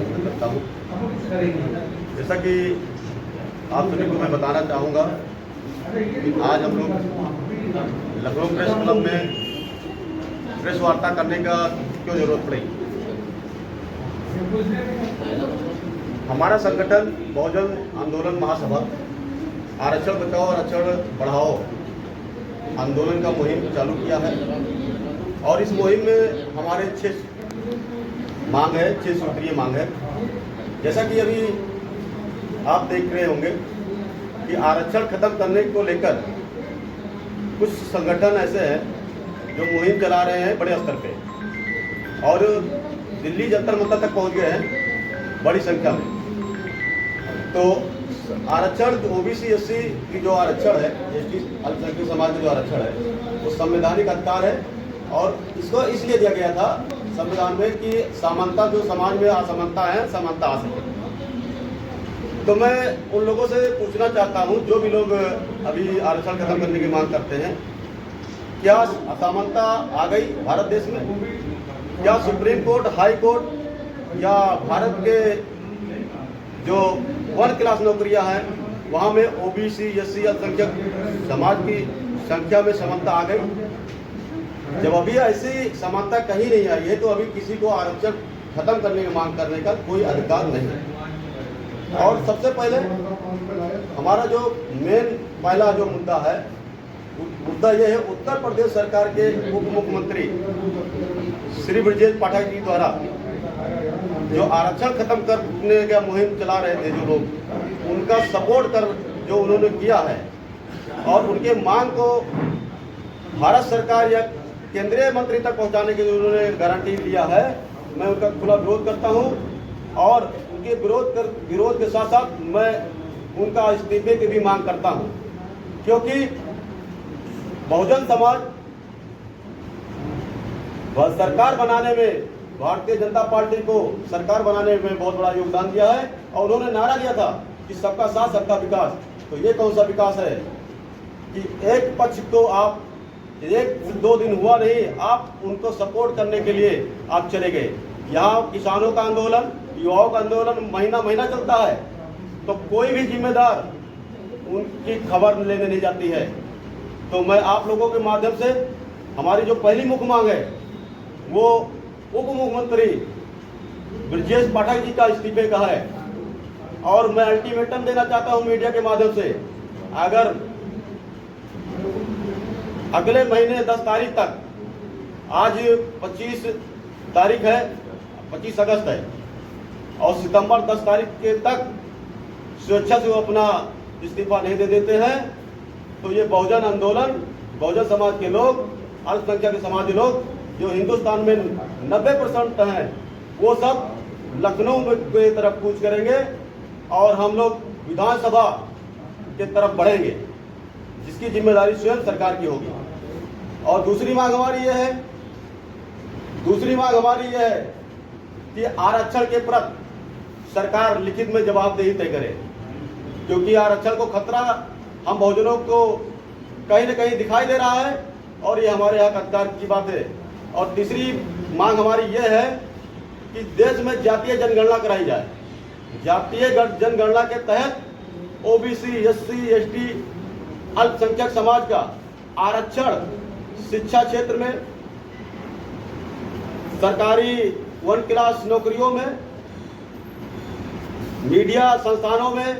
व्यक्त करता हूँ। जैसा कि आप सभी को मैं बताना चाहूँगा कि आज हम लोग लखनऊ प्रेस क्लब में प्रेस वार्ता करने का क्यों जरूरत पड़ी। हमारा संगठन बहुजन आंदोलन महासभा आरक्षण बचाओ आरक्षण बढ़ाओ आंदोलन का मुहिम चालू किया है और इस मुहिम में हमारे 6 मांग है, 6 सूत्रीय मांग है। जैसा कि अभी आप देख रहे होंगे कि आरक्षण खत्म करने को लेकर कुछ संगठन ऐसे हैं जो मुहिम चला रहे हैं बड़े स्तर पे और दिल्ली जंतर मंतर तक पहुंच गए हैं बड़ी संख्या में। तो आरक्षण ओबीसी एससी की जो आरक्षण है, एसटी अल्पसंख्यक समाज का जो आरक्षण है वो संवैधानिक अधिकार है और इसको इसलिए दिया गया था संविधान में कि समानता, जो समाज में असमानता है, समानता आ सके। तो मैं उन लोगों से पूछना चाहता हूं जो भी लोग अभी आरक्षण खत्म करने की मांग करते हैं, क्या असमानता आ गई भारत देश में? क्या सुप्रीम कोर्ट, हाई कोर्ट या भारत के जो 1 क्लास नौकरियां हैं वहां में ओबीसी एससी अल्पसंख्यक समाज की संख्या में समानता आ गई? जब अभी ऐसी समानता कहीं नहीं आई है तो अभी किसी को आरक्षण खत्म करने की मांग करने का कोई अधिकार नहीं है। और सबसे पहले हमारा जो मेन पहला जो मुद्दा यह है, उत्तर प्रदेश सरकार के उप मुख्यमंत्री श्री ब्रजेश पाठक जी द्वारा जो आरक्षण खत्म करने का मुहिम चला रहे थे जो लोग, उनका सपोर्ट कर जो उन्होंने किया है और उनके मांग को भारत सरकार या केंद्रीय मंत्री तक पहुंचाने के लिए उन्होंने गारंटी दिया है, मैं उनका खुला विरोध करता हूं और उनके विरोध के साथ साथ मैं उनका इस्तीफे की भी मांग करता हूं, क्योंकि बहुजन समाज सरकार बनाने में, भारतीय जनता पार्टी को सरकार बनाने में बहुत बड़ा योगदान दिया है और उन्होंने नारा दिया था कि सबका साथ सबका विकास। तो ये कौन सा विकास है कि एक पक्ष को आप 1-2 दिन हुआ नहीं, आप उनको सपोर्ट करने के लिए आप चले गए। यहाँ किसानों का आंदोलन, युवाओं का आंदोलन महीना महीना चलता है तो कोई भी जिम्मेदार उनकी खबर लेने नहीं जाती है। तो मैं आप लोगों के माध्यम से हमारी जो पहली मुख्य मांग है वो उप मुख्यमंत्री ब्रजेश पाठक जी का इस्तीफे का है और मैं अल्टीमेटम देना चाहता हूं मीडिया के माध्यम से, अगर अगले महीने 10 तारीख तक, आज 25 तारीख है, 25 अगस्त है और सितंबर 10 तारीख के तक स्वेच्छा से वो अपना इस्तीफा नहीं दे देते हैं तो ये बहुजन आंदोलन, बहुजन समाज के लोग, अल्पसंख्यक समाज के लोग जो हिंदुस्तान में 90% हैं वो सब लखनऊ की तरफ कूच करेंगे और हम लोग विधानसभा के तरफ बढ़ेंगे, जिसकी जिम्मेदारी स्वयं सरकार की होगी। और दूसरी मांग हमारी यह है कि आरक्षण के प्रति सरकार लिखित में जवाबदेही तय करे, क्योंकि आरक्षण को खतरा हम बहुजनों को कहीं न कहीं दिखाई दे रहा है और ये हमारे यहाँ अधिकार की बात है। और तीसरी मांग हमारी यह है कि देश में जातीय जनगणना कराई जाए। जातीय जनगणना के तहत ओबीसी, एससी, एसटी, अल्पसंख्यक समाज का आरक्षण शिक्षा क्षेत्र में, सरकारी 1 क्लास नौकरियों में, मीडिया संस्थानों में,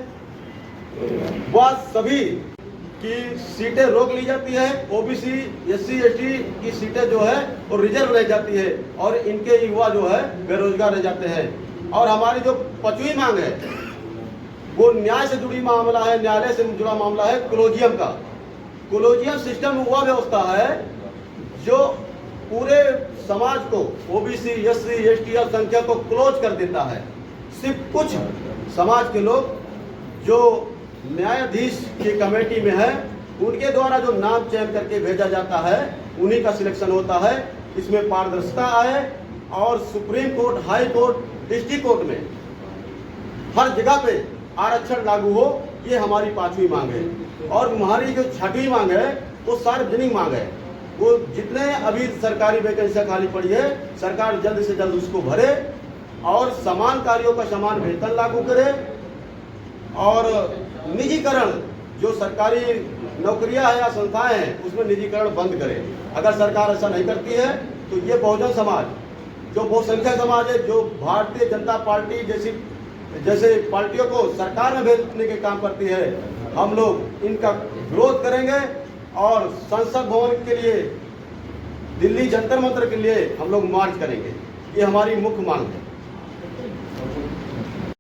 वह सभी की सीटें रोक ली जाती है। ओबीसी, एससी, एसटी की सीटें जो है वो रिजर्व रह जाती है और इनके युवा जो है बेरोजगार रह जाते हैं। और हमारी जो 5वीं मांग है वो न्याय से जुड़ी मामला है, न्यायालय से जुड़ा मामला है कोलोजियम का। कोलोजियम सिस्टम वह व्यवस्था है जो पूरे समाज को, ओबीसी, एससी, एसटी और संख्या को क्लोज कर देता है। सिर्फ कुछ समाज के लोग जो न्यायाधीश की कमेटी में है उनके द्वारा जो नाम चयन करके भेजा जाता है उन्हीं का सिलेक्शन होता है। इसमें पारदर्शिता आए और supreme court, high court, district court में हर जगह पे आरक्षण लागू हो, ये हमारी 5वीं मांग है। और हमारी जो 6वीं मांग है वो सार्वजनिक मांग है। वो जितने अभी सरकारी वैकेंसियां खाली पड़ी है सरकार जल्द से जल्द उसको भरे और समान कार्यों का समान वेतन लागू करे और निजीकरण जो सरकारी नौकरियां हैं या संस्थाएं हैं उसमें निजीकरण बंद करे। अगर सरकार ऐसा नहीं करती है तो ये बहुजन समाज जो बहुसंख्यक समाज है, जो भारतीय जनता पार्टी जैसे पार्टियों को सरकार में भेजने के काम करती है, हम लोग इनका विरोध करेंगे और संसद भवन के लिए, दिल्ली जंतर मंतर के लिए हम लोग मार्च करेंगे। ये हमारी मुख्य मांग है।